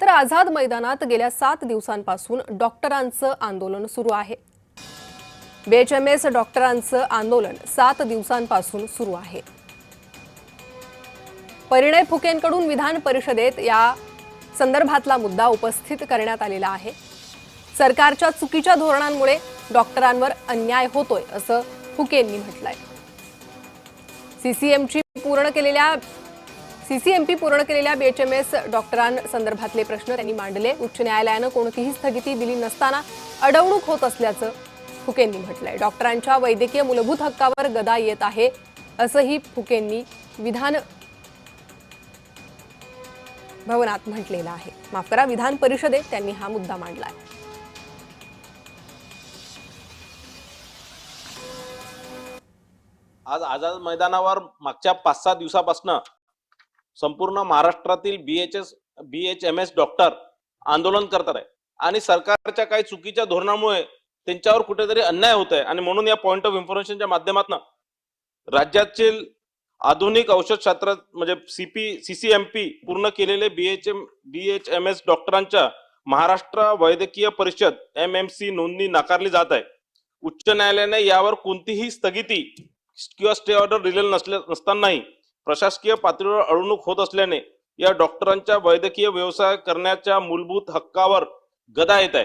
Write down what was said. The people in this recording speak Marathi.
तर आझाद मैदानात गेल्या 7 दिवसांपासून डॉक्टरांचं आंदोलन सुरू आहे। बीएचएमएस डॉक्टरांचं आंदोलन 7 दिवसांपासून सुरू आहे। परिणय फुकेंकडून विधान परिषदेत या संदर्भातला मुद्दा उपस्थित करण्यात आलेला आहे। सरकारच्या चुकीच्या धोरणांमुळे डॉक्टरांवर अन्याय होतोय असं फुकेंनी म्हटलंय। सीसीएमपी पूर्ण केलेल्या बीएचएमएस डॉक्टरांसंदर्भातले प्रश्न त्यांनी मांडले। उच्च न्यायालयानं कोणतीही स्थगिती दिली नसताना अडवणूक होत असल्याचं फुकेंनी म्हटलंय। डॉक्टरांच्या वैद्यकीय मूलभूत हक्कावर गदा येत आहे असंही फुकेंनी विधान भवनात म्हटलेलं आहे। माफ करा, विधान परिषदेत त्यांनी हा मुद्दा मांडलाय। आज आझाद मैदानावर मागच्या 5-6 दिवसापासून संपूर्ण महाराष्ट्रातील बीएचएमएस डॉक्टर आंदोलन करतात आहे आणि सरकारच्या काही चुकीच्या धोरणामुळे त्यांच्यावर कुठेतरी अन्याय होत आहे आणि म्हणून या पॉइंट ऑफ इन्फॉर्मेशनच्या माध्यमातून राज्यातील आधुनिक औषधशास्त्र म्हणजे सीसीएमपी पूर्ण केलेले बीएचएमएस डॉक्टरांच्या महाराष्ट्र वैद्यकीय परिषद एमएमसी नोंदणी नाकारली जात आहे। उच्च न्यायालयाने यावर कोणतीही स्थगिती किंवा स्टे ऑर्डर दिलेला नसतानाही प्रशासकीय पातळीवर अडवणूक होत असल्याने या डॉक्टरांच्या वैद्यकीय व्यवसाय करण्याच्या मूलभूत हक्कावर गदा येत आहे।